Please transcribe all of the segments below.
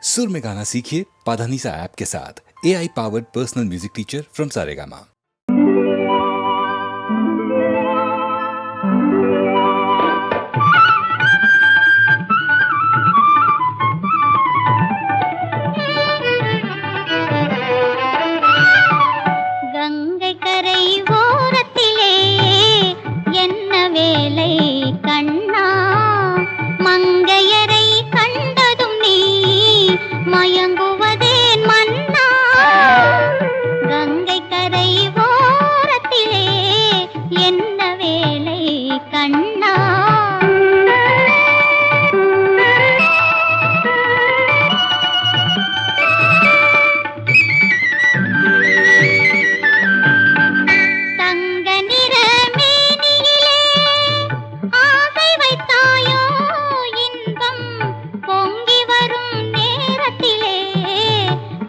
सुर में गाना सीखिए पाधानीसा ऐप के साथ। AI powered personal music teacher from Saregama.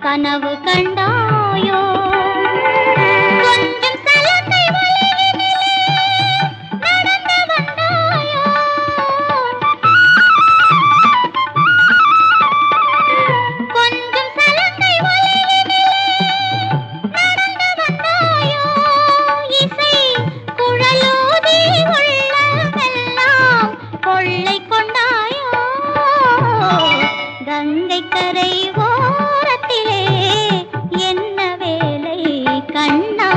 கனவு கண்டாயோ கொஞ்சம் சலங்கை வளையினிலே நடந்து வந்தாயோ கொஞ்சம் சலங்கை வளையினிலே நடந்து வந்தாயோ இசை குழலூதி உள்ளமெல்லாம் கொள்ளை கொண்டாயோ கங்கை கரை ஓரத்திலே என்ன வேலை கண்ணா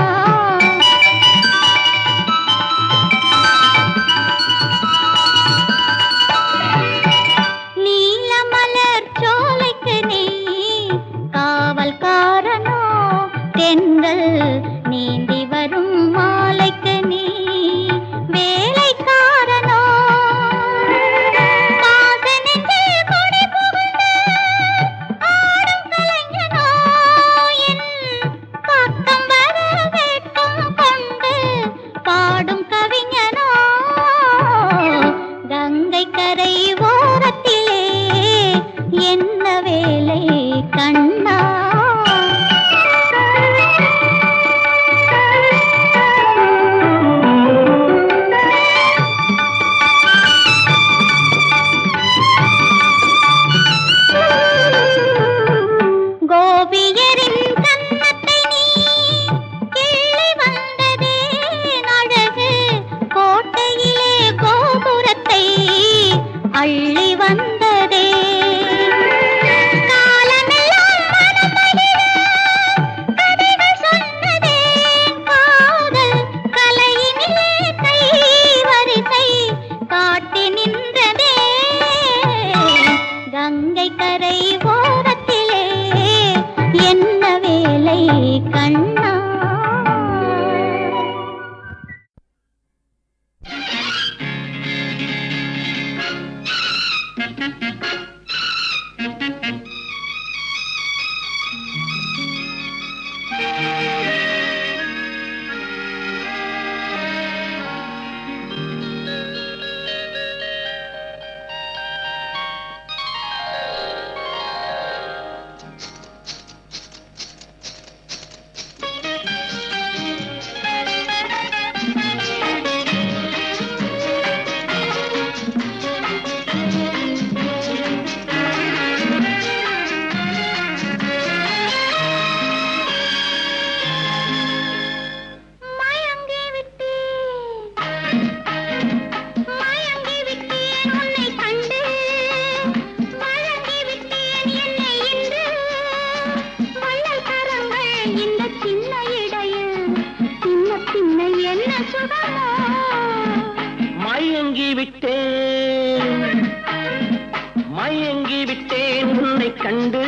நீலமலர் சோலைக்கு நீ காவல்காரனோ தென்றல் நீந்தி வரும் மாலைக்கு நீ வேலைக்காரனோ என்ன வேலை கண்ணா கோபியரின் கன்னத்தை நீ கிள்ளி வந்ததே அழகு கோட்டையிலே கோபுரத்தை அள்ளி வந்ததே கங்கை கரை ஓரத்திலே என்ன வேலை கண்ணா மயங்கி விட்டேன் உன்னை கண்டு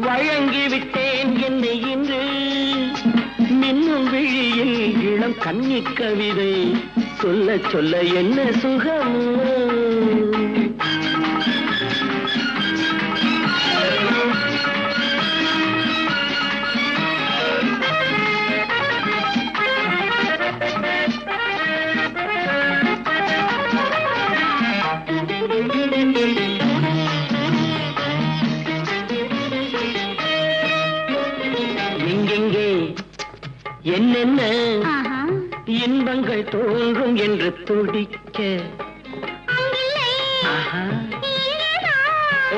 வழங்கி விட்டேன் என்னை இன்று மின்னும் விழியில் இளம் கன்னி கவிதை சொல்ல சொல்ல என்ன சுகமோ என்னென்ன இன்பங்கள் தோன்றும் என்று துடிக்க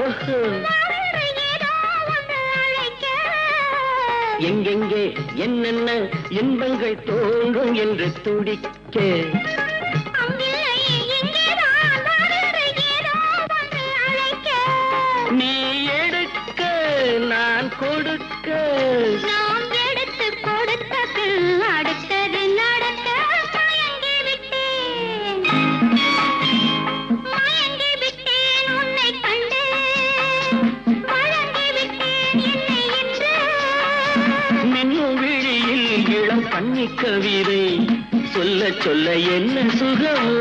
ஓஹோ எங்கெங்கே என்னென்ன இன்பங்கள் தோன்றும் என்று துடிக்க அங்கில்லை இங்கேதான் வருகிறோ வந்து அழைக்க நீ எடுக்க நான் கொடுக்க நாம் எடுத்து கொடுத்த பின் அடுத்தது நடக்க மயங்கி விட்டேன் உன்னை கண்டு வழங்கி விட்டேன் என்னை என்று மின்னும் விழியில் இளம் பண்ணி கவிதை சொல்ல சொல்ல என்ன சுகமோ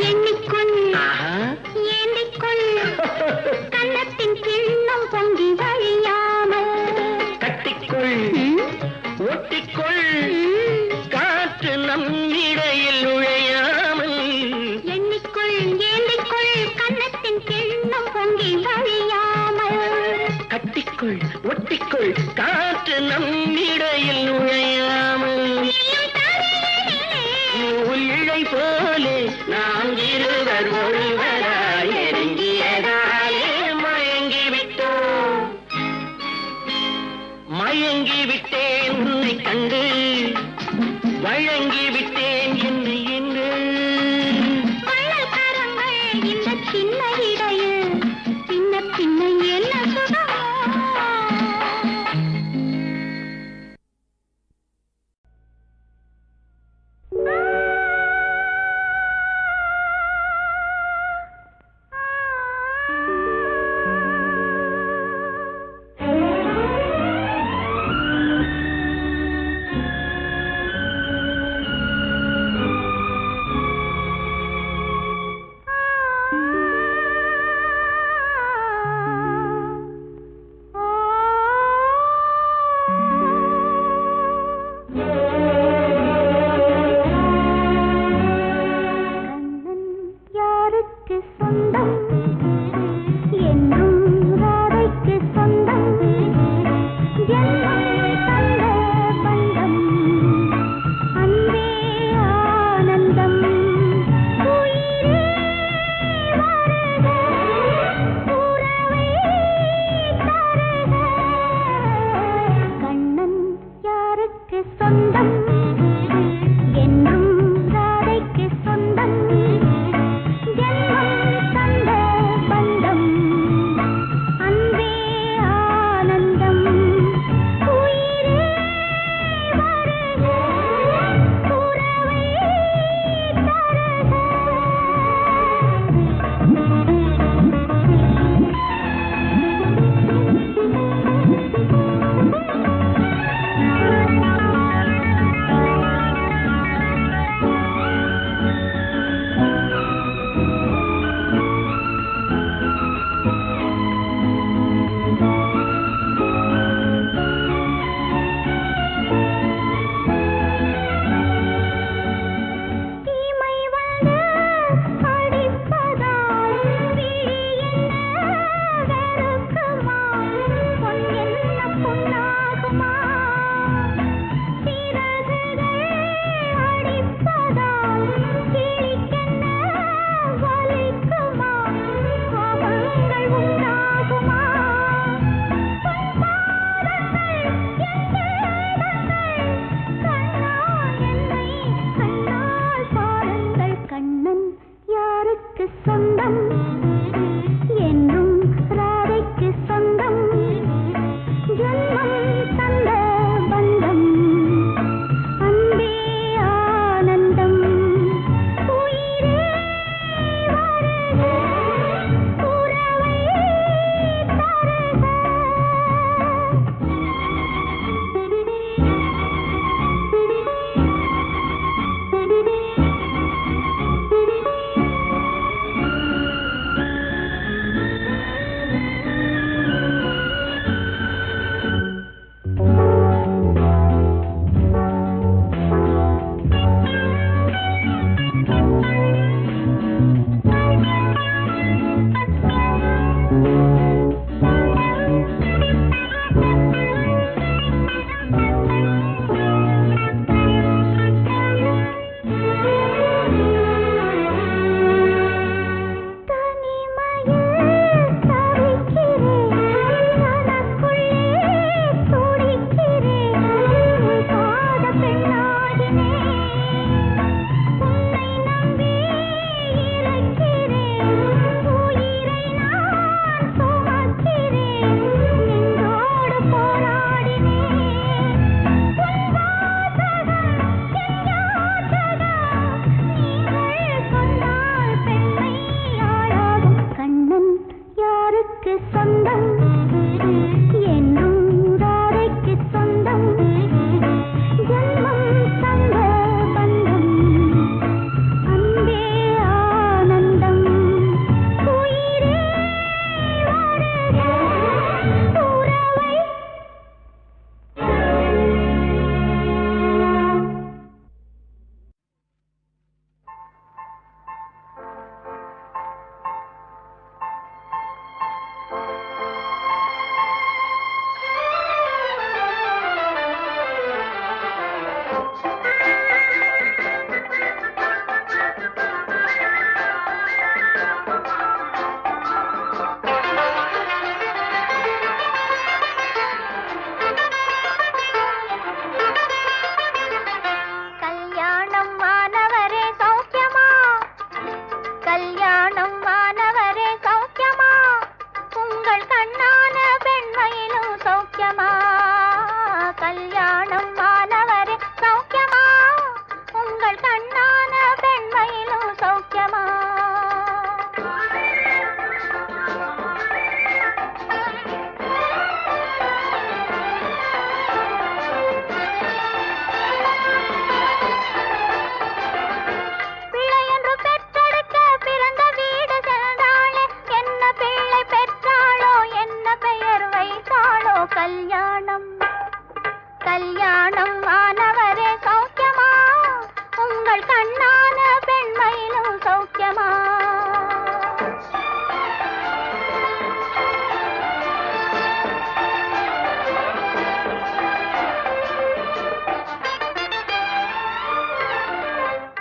எண்ணிக்கொள் ஆஹா ஏந்திக்கொள் கன்னத்தின் கிண்ணம் பொங்கி வழியாமல் கட்டிக்கொள் ஒட்டிக்கொள் காற்று நம் இடையில் நுழையாமல் எண்ணிக்கொள் ஏந்திக்கொள் கன்னத்தின் கிண்ணம் பொங்கி வழியாமல் கட்டிக்கொள் ஒட்டிக்கொள் காற்று நம் இடையில் நுழையாமல் நீயும் தரையிலே நூல் இழை போலே நாம் இருவர் ஒருவராய் நெருங்கியதாலே மயங்கி விட்டோம் மயங்கி விட்டேன் உன்னை கண்டு வழங்கி விட்டேன் என்னை என்று வள்ளல் கரங்கள் இந்த சின்ன இடையில் சின்ன சின்ன என்ன சுகமோ உங்கள் கண்ணான பெண்மையிலும் சௌக்கியமா?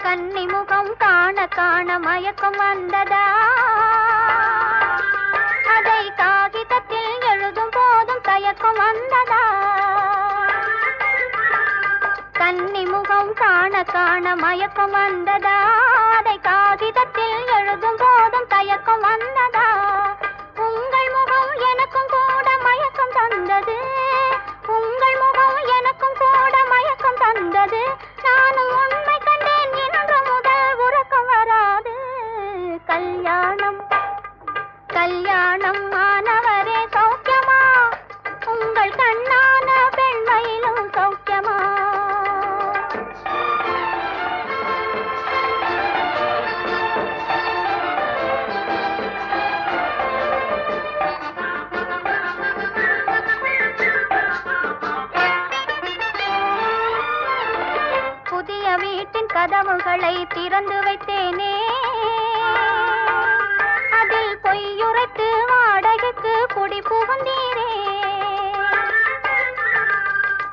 கன்னி முகம் காண காண மயக்கம் வந்ததா? அதை காகிதத்தில் எழுதும் போதும் தயக்கம் வந்ததா? கன்னி முகம் காண காண மயக்கம் வந்ததா? அதை காகிதத்தில் எழுதும் போதும் தயக்கம் வந்ததா? உங்கள் முகம் எனக்கும் கூட மயக்கம் தந்தது. உங்கள் முகம் எனக்கும் கூட மயக்கம் தந்தது. நானும் உண்மை கண்டேன், இன்று முதல் உறக்கம் வராது. கல்யாணம் கல்யாணம் ஆனவரே சௌக்கியமா? உங்கள் கண்ணான பெண்மையிலும் சௌக்கியமா? புதிய வீட்டின் கதவுகளை திறந்து வைத்தேனே, அதில் பொய்யுரைத்து வாடகைக்கு குடி புகுந்தீரே.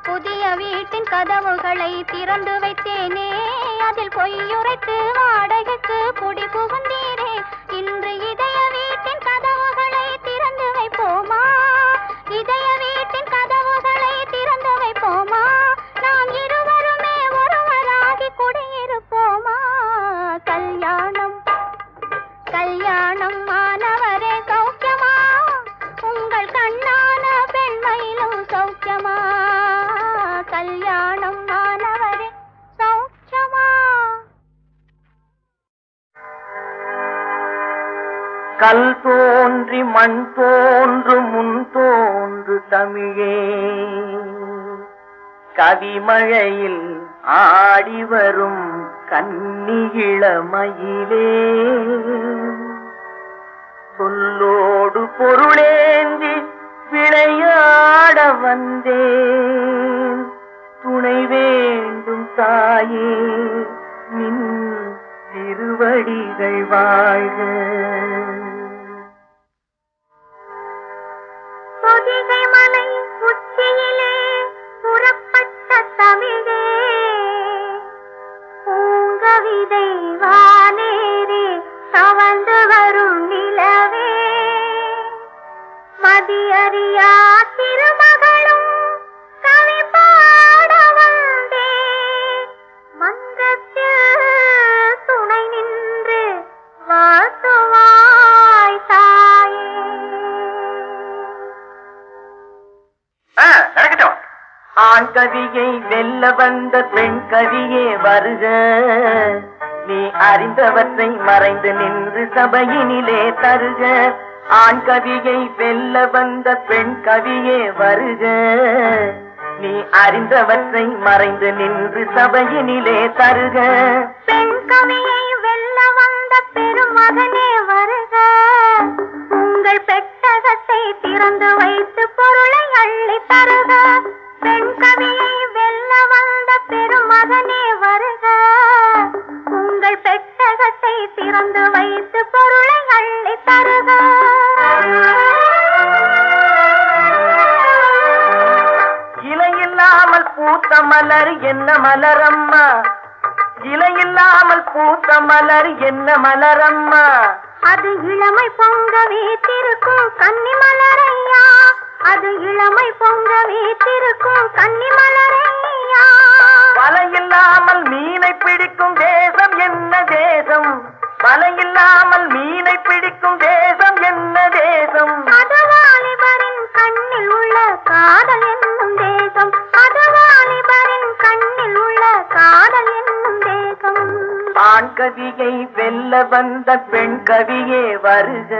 புதிய வீட்டின் கதவுகளை திறந்து வைத்தேனே, அதில் பொய்யுரைத்து வாடகைக்கு குடி புகுந்தீரே. இன்று இதய வீட்டின் கதவுகளை திறந்து வைப்போமா? இதய வீட்டின் கதவுகளை திறந்து வைப்போமா? நாம் இருவருமே ஒருவராகி குடியிருப்போமா? கல்யாணம் கல்யாணம் ஆனவரே சௌக்கியமா? உங்கள் கண்ணான பெண்மையிலும் சௌக்கியமா? கல்யாணம் ஆனவரே சௌக்கியமா? கல் தோன்றி மண் தோன்று முன் தோன்று தமிழே, கவிமழையில் ஆடி வரும் கன்னி இளமயிலே, சொல்லோடு பொருளேந்தி விளையாட வந்தேன். துணை வேண்டும் தாயே, நின் திருவடிகள் வாழ்க. பொதிகை மலை உச்சியிலே புறப்பட்ட தமிழே, பூங்கவிதை வானேறி தவழ்ந்து வரும் நிலவே, மதியறியா திருமகளும் கவி பாட வந்தேன். மன்றத்தில் துணை நின்று வாழ்த்துவாய் தாயே. நடக்கட்டும். ஆண் கவியை வெல்ல வந்த பெண் கவியே வருக. நீ அறிந்தவற்றை மறைந்து நின்று சபையினிலே தருக. ஆண் கவியை வெல்ல வந்த பெண் கவியே வருக. நீ அறிந்தவற்றை மறைந்து நின்று சபையினிலே தருக. பெண் கவியை வெல்ல வந்த பெருமகனே வருக. உங்கள் பெட்டகத்தை திறந்து வைத்து பொருளை அள்ளி தருக. பெண் கவியை வெல்ல வந்த பெருமகனே வருக. உங்கள் பெட்டகத்தை திறந்து வைத்து பொருளை அள்ளி தருக. இலையில்லாமல் பூத்த மலர் என்ன மலரம்மா? இலையில்லாமல் பூத்த மலர் என்ன மலரம்மா? அது இளமை பொங்க வீத்திருக்கும் கன்னி மலரையா. அது இளமை பொங்க வீத்திருக்கும் கன்னி மலரையா. வலையில்லாமல் மீனை பிடிக்கும் தேசம் என்ன தேசம்? வலையில்லாமல் மீனை பிடிக்கும் தேசம் என்ன தேசம்? அது வாலிபரின் கண்ணில் உள்ள காதல் என்னும் தேசம். அது வாலிபரின் கண்ணில் உள்ள காதல் என்னும் தேசம். ஆண் கவியை வெல்ல வந்த பெண் கவியே வருக.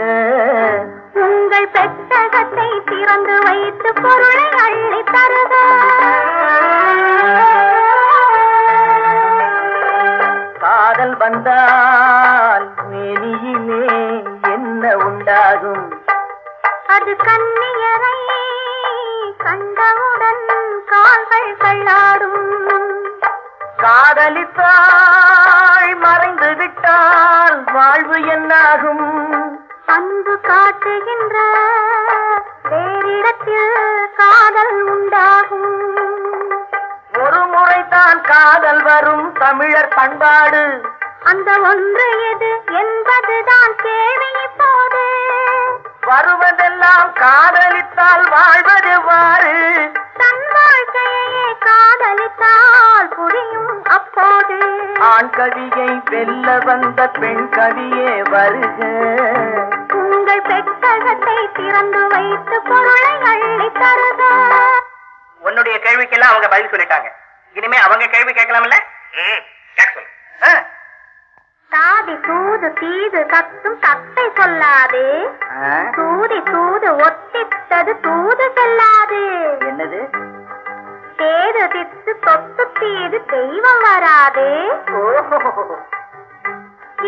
உங்கள் பெட்டகத்தை திறந்து வைத்து பொருளை அள்ளி தருக. காதல் வந்தால் மேனியிலே என்ன உண்டாகும்? அது கன்னியரை கண்டவுடன் கால்கள் தள்ளாடும். காதலித்தால் வாழ்வு என்னாகும்? அன்பு காட்டுகின்ற வேறிடத்தில் காதல் உண்டாகும். ஒரு முறைதான் காதல் வரும் தமிழர் பண்பாடு. அந்த ஒன்று எது என்பதுதான் கேள்வி இப்போது. வருவதெல்லாம் காதலித்தால் வாழ்வதெவ்வாறு? தன் வாழ்க்கையே காதலித்தால் புரியும் அப்போது. ஆண் கவியை வெல்ல வந்த பெண் கவியே வருக. உங்கள் பெட்டகத்தை திறந்து வைத்து பொருளை அள்ளி தருக. உன்னுடைய கேள்விக்கெல்லாம் அவங்க பதில் சொல்லிட்டாங்க. இனிமே அவங்க கேள்வி கேட்கலாம்ல? தாதி தூது தீது கத்தும் தத்தை சொல்லாது. தூதி தூது ஒத்தித்தது தூது செல்லாது. என்னது? தேது தித்து தொத்து தீது தெய்வம் வராது.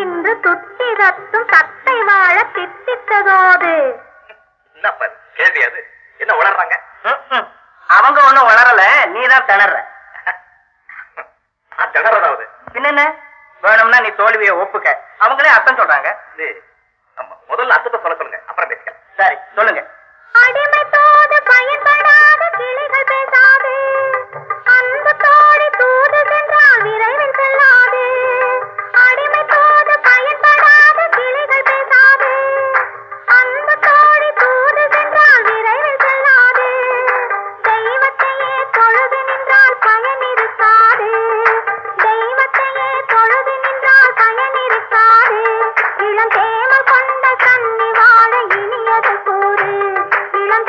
இன்று துத்தி தத்தும் தத்தை வாழ தித்தித்ததோது. கேள்வி அது என்ன வளர்றாங்க? அவங்க ஒண்ணும் வளரல, நீதான் திணற. திணறதாவது பின்ன வேணும்னா நீ தோல்வியை ஒப்புக்க. அவங்களே அர்த்தம் சொல்றாங்க. முதல்ல அர்த்தத்தை சொல்ல சொல்லுங்க, அப்புறம் பேசிக்கலாம். சரி சொல்லுங்க. அடிமை தோது பயன்படாத கிளிகள் பேசாது. அன்பு தோழி தூது சென்றால் விரைவில் செல்லாது. அடிமை தோது பயன்படாத கிளிகள் பேசாது. அன்பு தோழி தூது சென்றால் விரைவில் செல்லாது. தெய்வத்தையே தொழுது நின்றால் பயன் இருக்காது. தெய்வத்தையே தொழுது நின்றால் பயன் இருக்காது. இளம் தேமல் கொண்ட கன்னி வாழ இனியது கூறு. இளம்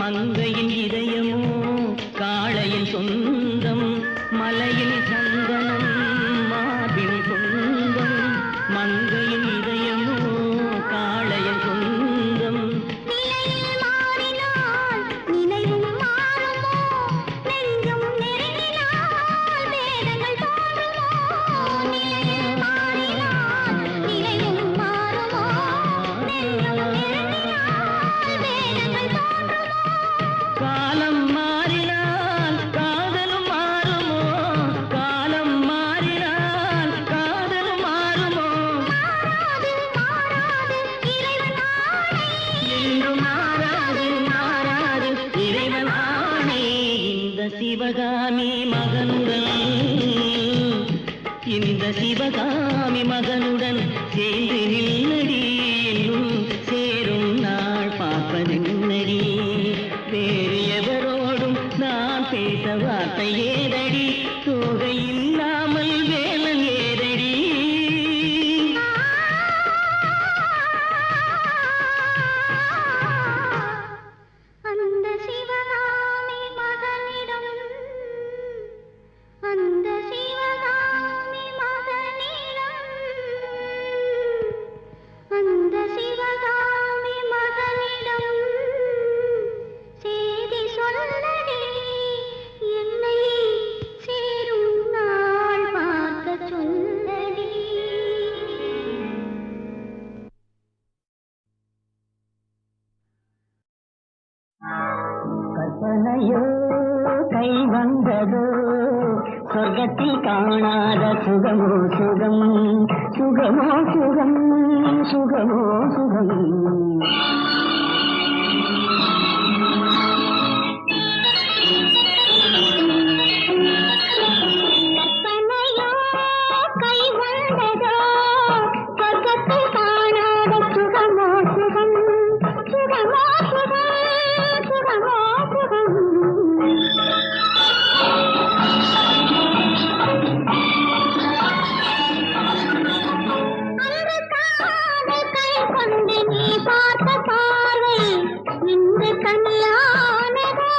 மங்கையின் இதயமோ காளையின் சொந்தம், மலையில் சந்தனம் மார்பில் சொந்தம். மங்கையின் இதயமோ காளையின் சொந்தம். நிலையில் மாறினால் நினைவும் மாறுமோ, நெஞ்சும் நெருங்கினால் வேதங்கள் தோன்றுமோ. நிலையில் மாறினால் நினைவும் மாறுமோ, நெஞ்சும் நெருங்கினால் வேதங்கள் தோன்றுமோ. காலம் மாறினால் காதலும் மாறுமோ, காலம் மாறினால் காதலும் மாறுமோ. மாறாது மாறாது இறைவன் ஆணை. என்றும் மாறாது மாறாது இறைவன் ஆணை. இந்த சிவகாமி மகனுடன், இந்த சிவகாமி மகனுடன் சேர்ந்து நில்லடி, இன்னும் சேரும் நாள் பார்ப்பதென்னடி. வேறு எவரோடும் நான் பேச வார்த்தை ஏதடி, தோகை இல்லாமல் வேலன் ஏதடி. அந்த சிவகாமி மகனிடம், அந்த சிவகாமி மகனிடம், அந்த சிவகாமி மகனிடம் செய்தி சொல்லடி, என்னை சேரும் நாள் பார்க்க சொல்லடி. கற்பனையோ கை வந்ததோ, சொர்க்கத்தில் காணாத சுகமோ சுகம், சுகமோ சுகம், சுகமோ சுகம். கற்பனையோ கை வந்ததோ, சொர்க்கத்தில் காணாத சுகமோ சுகம், சுகமோ சுகம், சுகமோ சுகம். அந்த காதல் கை கொண்டு நீ பார்த்த பார்வை இன்று கல்யாணமோ,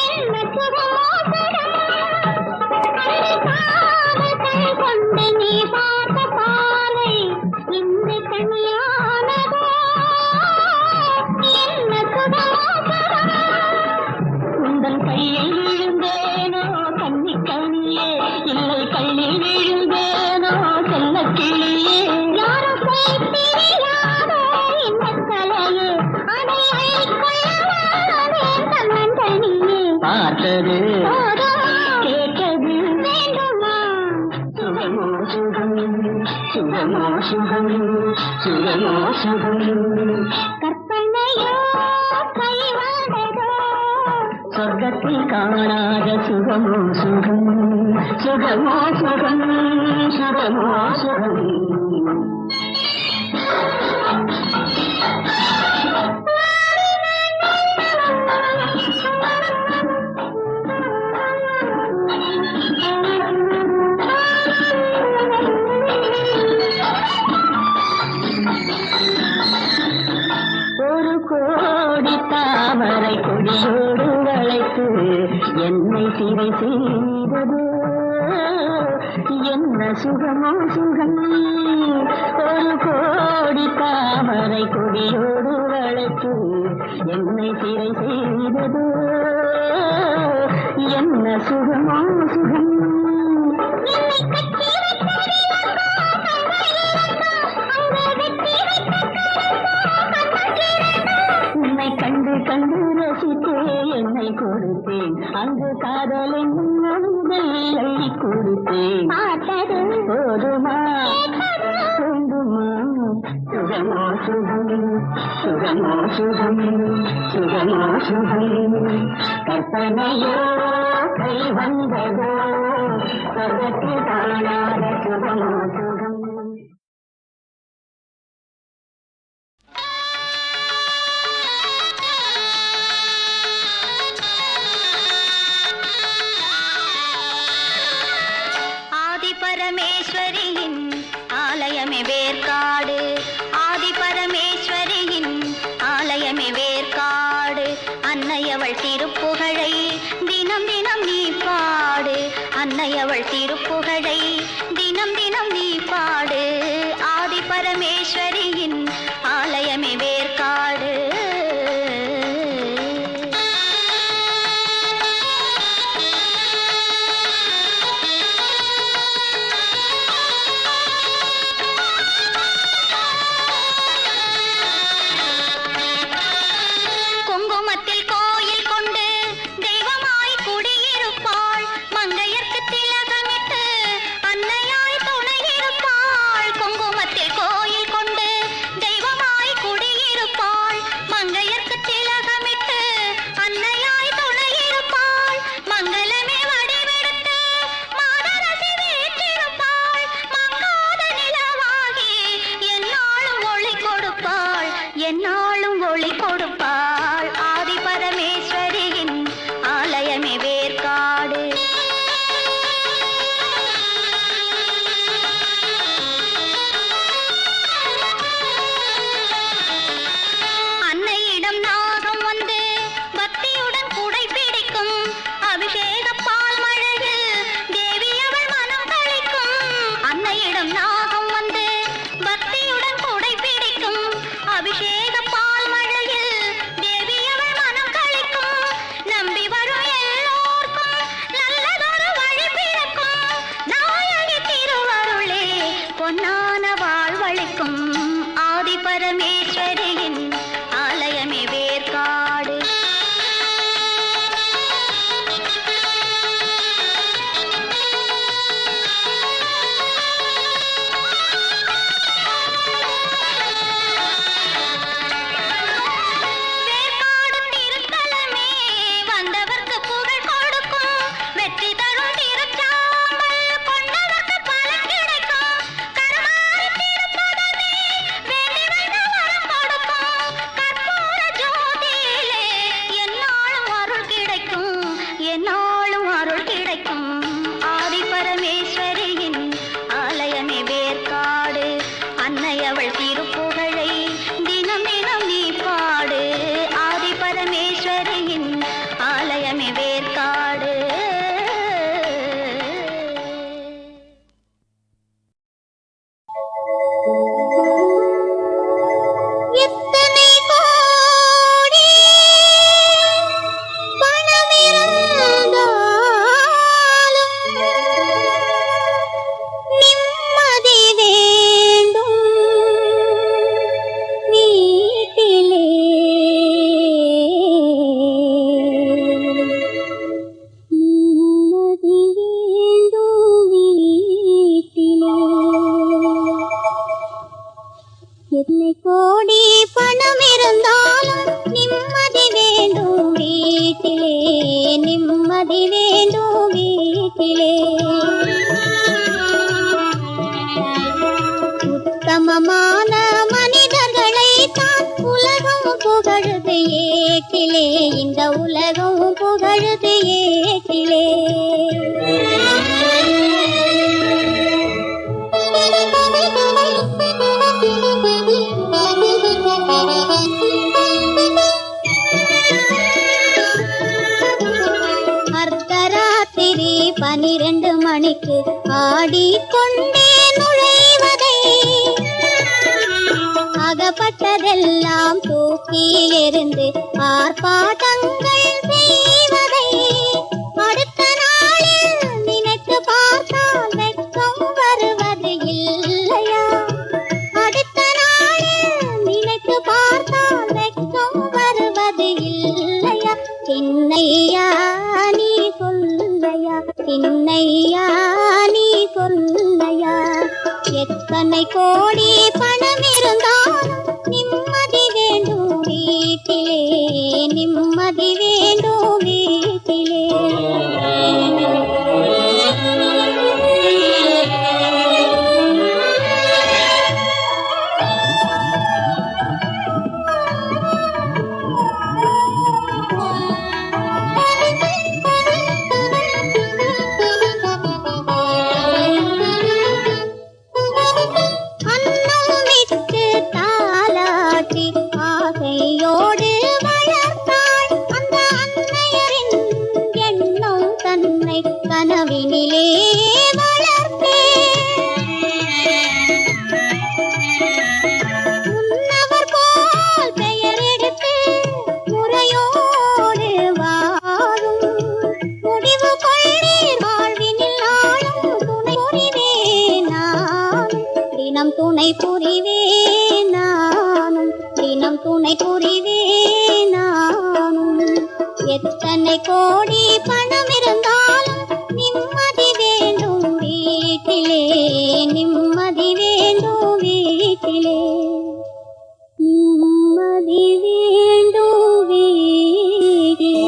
என்ன சுகமோ சுகம். அந்த காதல் கை கொண்டு நீ பார்த்த பார்வை இன்று கல்யாணமோ, என்ன சுகமோ சுகம். உந்தன் கையில் விழுந்தேனோ கன்னிக்கண்ணியே, இல்லை கண்ணில் விழுந்தேனோ செல்லக் கிளியே. யாரும் செய்தியாதோ இன்பக் கலையே, அதை அள்ளிக்கொள்ளவாதே தன்னந்தனியே. பார்த்தது போதுமா, கேட்டது வேண்டுமா, சுகமோ சுகம், சுகமோ சுகம், சுகமோ சுகம். கற்பனையோ கை வந்ததோ, சொர்க்கத்தில் காணாத சுகமோ சுகம், சுகமோ சுகம், சுகமோ சுகம். ஒரு கோடி தாமரை கொடியோடு வளைத்து என்னை சிறை செய்தது, என்ன சுகமோ சுகம். ஒரு கோடி தாமரை கொடியோடு வளைத்து என்னை சிறை செய்தது, என்ன சுகமோ சுகம். என்னை கட்டி வைத்ததிலோ அங்கே வெட்டி உன்னை கண்டு கண்டு ரசித்தே என்னை கொடுத்தேன், அங்கு காதலின் முதல் அள்ளி கொடுத்தேன். பார்த்தது போதுமா வேண்டுமா, சுகமோ சுகம், சுகமோ சுகம், சுகமோ சுகம். கற்பனையோ கை வந்ததோ, சொர்க்கத்தில் காணாத சுகமோ சுகம். பரமேஸ்வரியின் ஆலயமே வேர்க்காடு, ஆதி பரமேஸ்வரியின் ஆலயமே வேர்க்காடு. என்னாலும் ஒளி கொடுப்பாள் ஆதி பரமேஸ்வரியின் ஆலயமே வேர்க்காடு. அன்னையிடம் நாகம் வந்து பக்தியுடன் குடை பிடிக்கும் அபிஷேக பால் மழையில் தேவி அவள் மனம் கழிக்கும். அன்னையிடம் நாகம் வந்து பக்தியுடன் குடை பிடிக்கும் அபிஷேக பால் மழையில் தேவி அவள் மனம் கழிக்கும். நம்பி வரும் எல்லோர்க்கும் நல்லதொரு வழி பிறக்கும். நாயகி திருவருளே பொன்னான வாழ்வழிக்கும் ஆதி பரமேஸ்வரியின் ஆலயமே வேர்க்காடு. வேர்க்காடு திருத்தலமே வந்தவர்க்கு புகழ் கொடுக்கும். வெற்றி தரும் திருச்சாம்பல் கொண்டவர்க்கு பலன் கிடைக்கும். கருமாரி திருப்பதமே வேண்டி வைத்த வரம் கொடுக்கும். கற்பூர ஜோதியிலே என்னாலும் அருள் கிடைக்கும். என்னாலும் அருள் கிடைக்கும். ஆதி பரமேஸ்வரியின் ஆலயமே வேர்க்காடு. அன்னை அவள் திருப்புகழை தினம் தினம் நீ பாடு. ஆதி பரமேஸ்வரியின் ஆலயமே வேர்க்காடு. எத்தனை கோடி பணமிருந்தாலும் நிம்மதி வேண்டும் வீட்டிலே. நிம்மதி வேண்டும் வீட்டிலே. எத்தனை கோடி பணம் இருந்தாலும் நிம்மதி வேண்டும் வீட்டிலே. நிம்மதி வேண்டும் வீட்டிலே. உத்தமமான மனிதர்களை தான் உலகம் புகழுது ஏட்டிலே. இந்த உலகம் புகழுது ஏட்டிலே. அர்த்தராத்திரி 12 மணிக்கு ஆடிக்கொண்டே நுழைவதை, அகப்பட்டதெல்லாம் தூக்கி எறிந்து ஆர்ப்பாட்டங்கள் செய்வதை, அடுத்த நாளில் நினைத்து பார்த்தால் வெட்கம் வருவது இல்லையா? அடுத்த நாளில் நினைத்து பார்த்தால் வெட்கம் வருவது இல்லையா? சின்னையா நீ சொல்லையா? சின்னையா நீ சொல்லையா? எத்தனை கோடி பணம் இருந்தாலும் நிம்மதி வேண்டும் வீட்டிலே. நிம்மதி வேண்டும் வீட்டிலே. அன்னம் விட்டு தாலாட்டி ஆசையோடு வளர்த்தாள் அந்த அன்னையரின் எண்ணம் தன்னை கனவினிலே வளர்த்தே. முன்னவர் போல் பெயர் எடுத்து முறையோடு வாழும் முடிவு கொள்ளீர் வாழ்வினில் நாளும் துணை புரிவேன் நானும். தினம் துணை புரிவேன் நானும். தினம் துணை புரிவேன் நானும். எத்தனை கோடி பணம் இருந்தாலும் நிம்மதி வேண்டும் வீட்டிலே. நிம்மதி வேண்டும் வீட்டிலே. நிம்மதி வேண்டும் வீட்டிலே.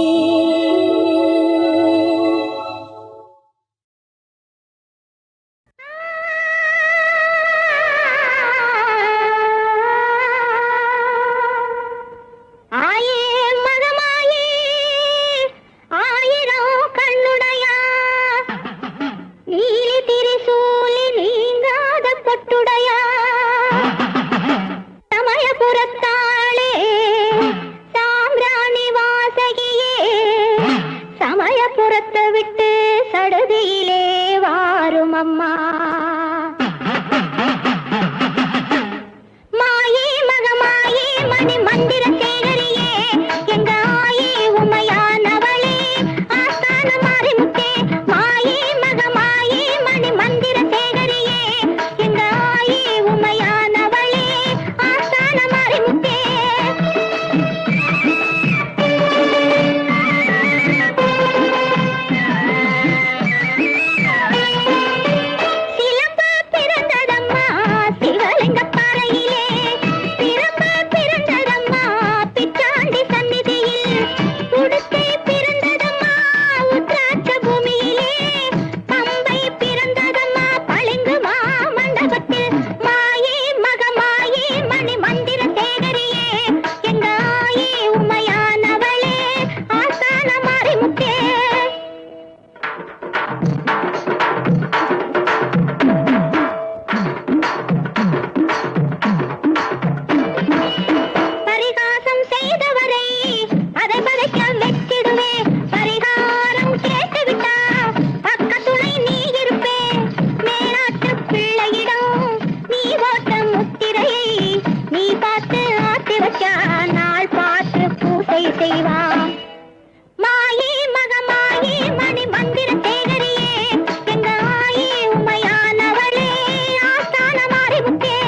செய்வான். மாயே மகமாயே மணி மந்திர தேகரியே எங்க ஆயே உமையானவளே ஆஸ்தான மாறிமுத்தே.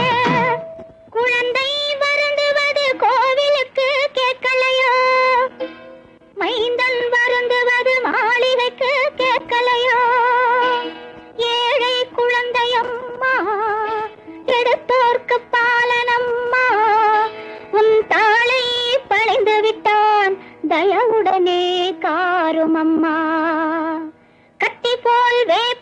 குழந்தை வருந்துவது கோவிலுக்கு கேட்கலையோ, மைந்தன் வருந்துவது மாளிகைக்கு கேட்கலையோ. ஏழை குழந்தையம்மா எடுத்தோர்க்கு பாலனம்மா, உன் தாளை பணிந்து விட்டான் தயவுடனே காரும் அம்மா. கட்டி போல் வேப்ப